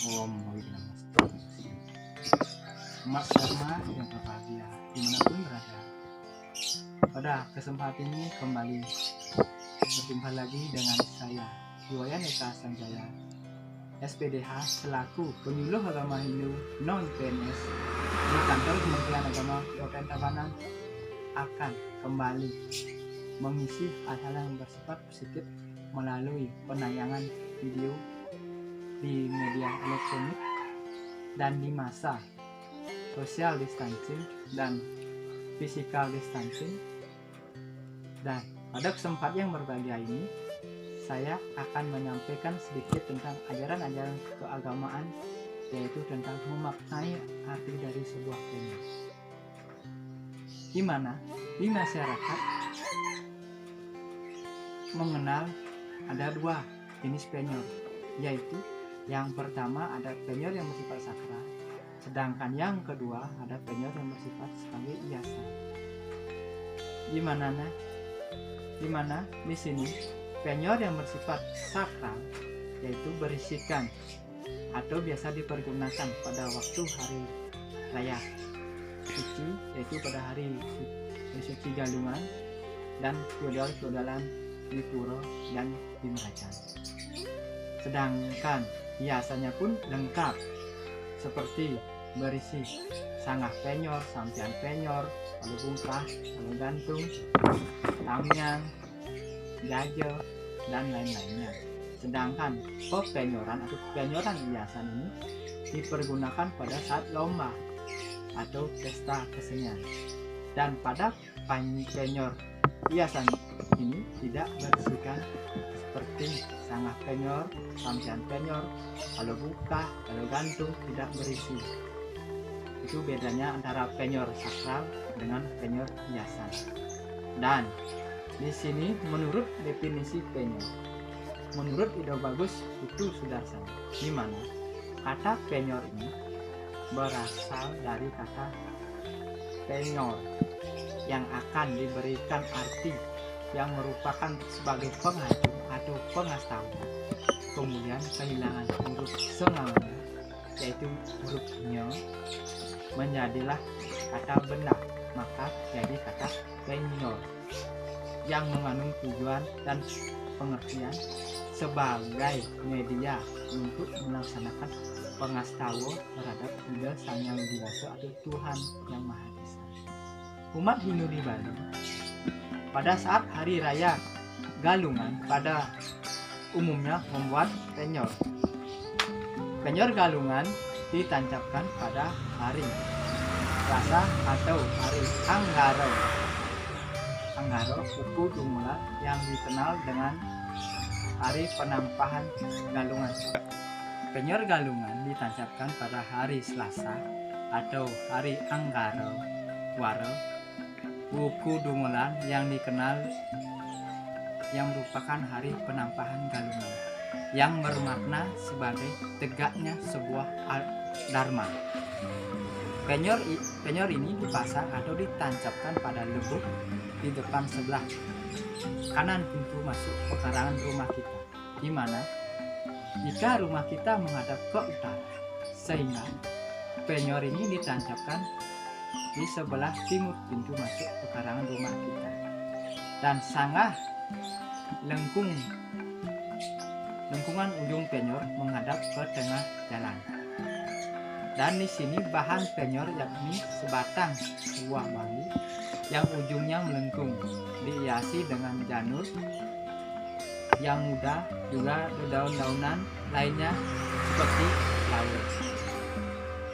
Om Namaste. Umat Dharma yang berbahagia dimanapun berada. Pada kesempatan ini kembali berjumpa lagi dengan saya, Iwayan Eka Sanjaya, SPDH selaku penyuluh agama Hindu non-PNS di kantor Kementerian Agama Kabupaten Tabanan, akan kembali mengisi hal-hal yang bersifat positif melalui penayangan video di media elektronik dan di masa social distancing dan physical distancing. Dan pada kesempatan yang berbahagia ini, saya akan menyampaikan sedikit tentang ajaran-ajaran keagamaan, yaitu tentang memaknai arti dari sebuah penyor. Di mana di masyarakat mengenal ada dua jenis penyor, yaitu yang pertama ada penyor yang bersifat sakral, sedangkan yang kedua ada penyor yang bersifat sebagai hiasan. Di mana di sini penyor yang bersifat sakral yaitu berisikan atau biasa dipergunakan pada waktu hari raya suci, yaitu pada hari suci Galungan dan feodal-feodalan di Puro dan di Meracan. Sedangkan hiasannya pun lengkap, seperti berisi sanggah penyor, sampian penyor, lalu bungkah, lalu gantung, tamiang, jajo, dan lain-lainnya. Sedangkan penyoran atau penyoran hiasan ini dipergunakan pada saat lomba atau pesta kesenian. Dan pada penyor hiasan ini tidak berisikan seperti sanggah penyor, sampian penyor, lalu buka, lalu gantung, tidak berisi. Itu bedanya antara penyor sakral dengan penyor hiasan. Dan di sini menurut definisi penyor, menurut Ide Bagus itu Sudarsana, di mana kata penyor ini berasal dari kata penyor yang akan diberikan arti yang merupakan sebagai penghancur atau pengastawa, kemudian kehilangan huruf sengaja, yaitu huruf nyo, menjadilah kata benda, maka jadi kata penyor yang mengandung tujuan dan pengertian sebagai media untuk melaksanakan pengastawa terhadap Buddha Sang Yang Widi Wasa atau Tuhan Yang Maha Esa. Umat Hindu di Bali pada saat hari raya Galungan pada umumnya membuat penyor. Penyor Galungan ditancapkan pada hari Selasa atau hari Anggaro Uku Dumula yang dikenal dengan hari penampahan Galungan. Penyor Galungan ditancapkan pada hari Selasa atau hari Anggaro Waro Uku Dumula yang dikenal yang merupakan hari penampahan Galungan, yang bermakna sebagai tegaknya sebuah dharma. Penyor ini dipasang atau ditancapkan pada lebuk di depan sebelah kanan pintu masuk pekarangan rumah kita, di mana jika rumah kita menghadap ke utara, sehingga penyor ini ditancapkan di sebelah timur pintu masuk pekarangan rumah kita, dan sanggah lengkungan ujung penyor menghadap ke tengah jalan. Dan di sini bahan penyor yakni sebatang buah bambu yang ujungnya melengkung, dihiasi dengan janur yang muda, juga daun-daunan lainnya seperti laur.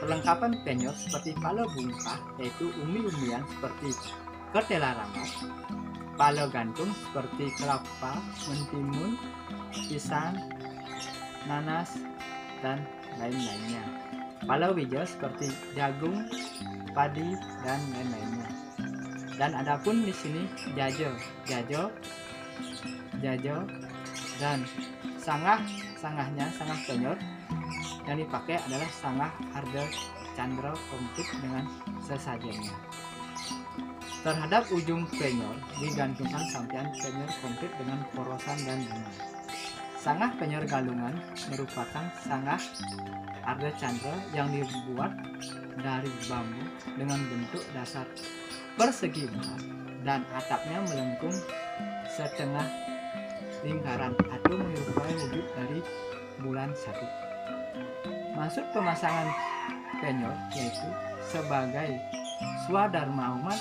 Perlengkapan penyor seperti pala bungkah, yaitu umbi-umbian seperti ketela rambat, pala gantung seperti kelapa, mentimun, pisang, nanas, dan lain-lainnya. Pala wija seperti jagung, padi, dan lain-lainnya. Dan adapun di sini jajo, dan sanggah penyor yang dipakai adalah sanggah Arda Chandra komplit dengan sesajennya. Terhadap ujung penyor digantungkan sampian penyor komplit dengan porosan dan bunga. Sangah Penyor Galungan merupakan sangah Arda Chandra yang dibuat dari bambu dengan bentuk dasar persegi empat dan atapnya melengkung setengah lingkaran atau menyerupai wujud dari bulan satu. Maksud pemasangan penyor yaitu sebagai swadharma umat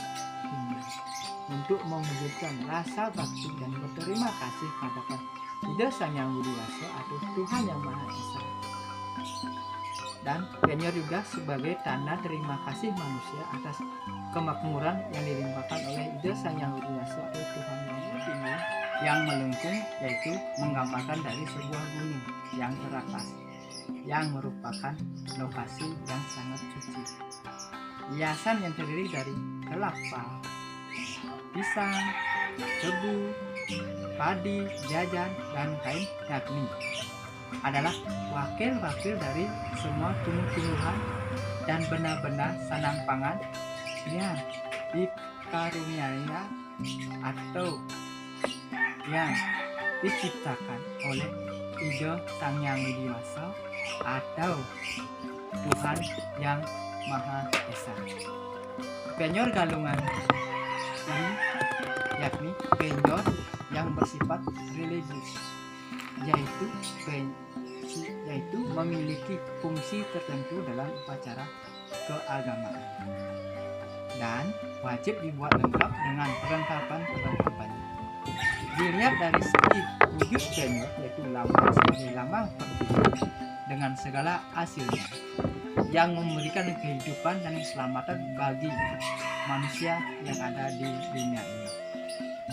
untuk mewujudkan rasa bakti dan berterima kasih kepada Ida Sang Yang Widi Wasa atau Tuhan Yang Maha Esa. Dan penyor juga sebagai tanda terima kasih manusia atas kemakmuran yang dilimpahkan oleh Ida Sang Yang Widi Wasa atau Tuhan Yang Maha Tinggi yang melengkung, yaitu menggambarkan dari sebuah gunung yang teratas yang merupakan lokasi yang sangat suci. Hiasan yang terdiri dari kelapa, pisang, tebu, padi, jajan, dan kain yakni adalah wakil-wakil dari semua tumbuh-tumbuhan dan benda-benda sanang pangan yang dikaruniai atau yang diciptakan oleh Ida Sang Yang Widi Wasa atau Tuhan Yang Maha Esa. Penyor galungan ini yakni penyor yang bersifat religius, yaitu memiliki fungsi tertentu dalam upacara keagamaan dan wajib dibuat lengkap dengan perlengkapan-perlengkapannya. Dilihat dari segi wujud penyor, yaitu lambang sebagai lambang perbuatan dengan segala hasilnya yang memberikan kehidupan dan keselamatan bagi manusia yang ada di dunia ini.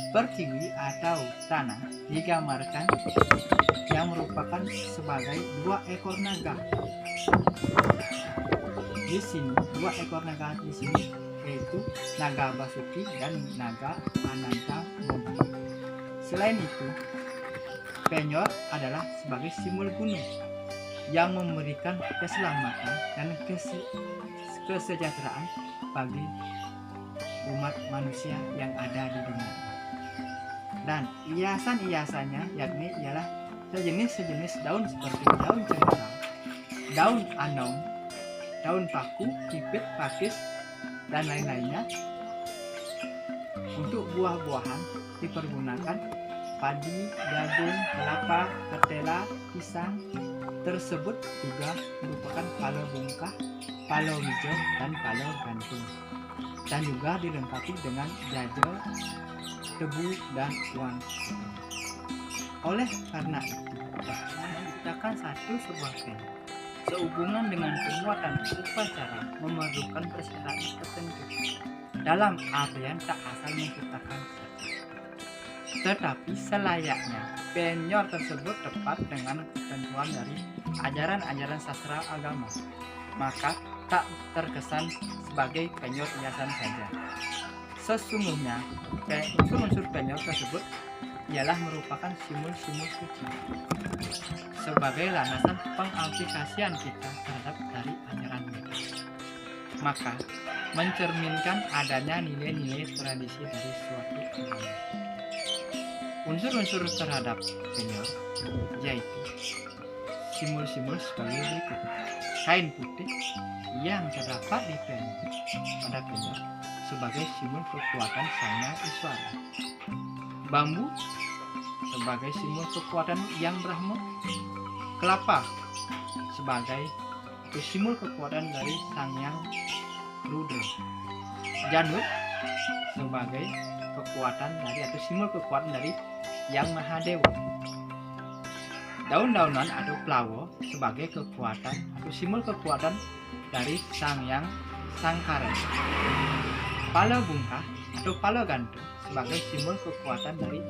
Pertiwi atau tanah digambarkan yang merupakan sebagai dua ekor naga. Di sini dua ekor naga di sini yaitu naga Basuki dan naga Ananta Moga. Selain itu, penyor adalah sebagai simbol gunung yang memberikan keselamatan dan kesejahteraan bagi umat manusia yang ada di dunia. Dan hiasan-hiasannya yakni ialah sejenis daun seperti daun cemara, daun andong, daun paku, pipit, pakis, dan lain-lainnya. Untuk buah-buahan dipergunakan padi, jagung, kelapa, ketela, pisang. Tersebut juga merupakan palo bungkah, palo hijau, dan palo gantung, dan juga dilengkapi dengan jajel, tebu, dan uang. Oleh karena itu, menciptakan satu sebuah penyor sehubungan dengan penguatan upacara memerlukan persyaratan tertentu dalam artian tak asal menciptakan, tetapi selayaknya penyor tersebut tepat dengan ketentuan dari ajaran-ajaran sastra agama, maka tak terkesan sebagai penyor hiasan saja. Sesungguhnya unsur-unsur penyor tersebut ialah merupakan simbol-simbol suci sebagai landasan pengaplikasian kita terhadap dari ajaran mereka, maka mencerminkan adanya nilai-nilai tradisi dari suatu agama. Unsur-unsur terhadap penyor yaitu simbol-simbol sebagai berikut: kain putih yang terdapat di pada penyor sebagai simbol kekuatan Sang Yang Iswara, bambu sebagai simbol kekuatan Yang Brahma, kelapa sebagai simbol kekuatan dari Sang Yang Rudra, janur sebagai kekuatan dari atau simbol kekuatan dari Yang Mahadewa, daun-daunan atau pelawo sebagai kekuatan atau simbol kekuatan dari Sang Yang Sangkara, pala bungkah atau pala gantung sebagai simbol kekuatan dari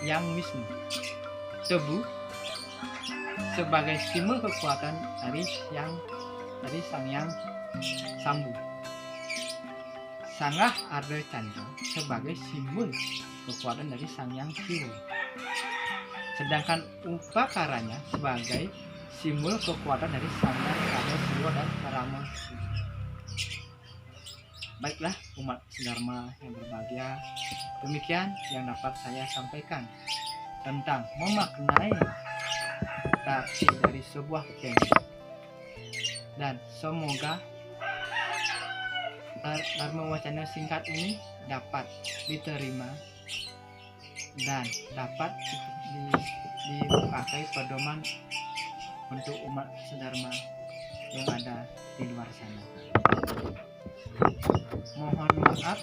Yang Wisnu, tebu sebagai simbol kekuatan dari Sang Yang Sambu, Sangah Arda Chandra sebagai simbol kekuatan dari Sang Yang Siwa, sedangkan upakaranya sebagai simbol kekuatan dari Sang Yang Rama Siwa dan Rama Siwa. Baiklah umat Dharma yang berbahagia, demikian yang dapat saya sampaikan tentang memaknai tapi dari sebuah peng. Dan semoga Dharma Wacana singkat ini dapat diterima dan dapat dipakai pedoman untuk umat sedharma yang ada di luar sana. Mohon maaf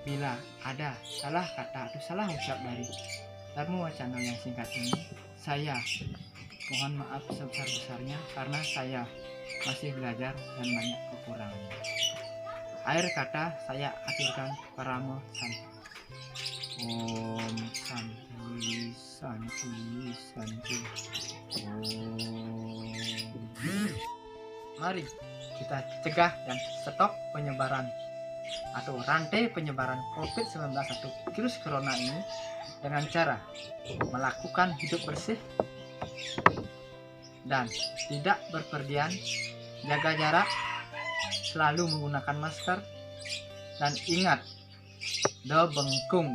bila ada salah kata atau salah ucap dari Dharma Wacana yang singkat ini. Saya mohon maaf sebesar-besarnya karena saya masih belajar dan banyak kekurangannya. Akhir kata saya aturkan paramo santi. Om santi santi santi. Om. Mari kita cegah dan stop penyebaran atau rantai penyebaran COVID-19 atau virus corona ini dengan cara melakukan hidup bersih dan tidak berpergian, jaga jarak, selalu menggunakan masker, dan ingat, do bengkung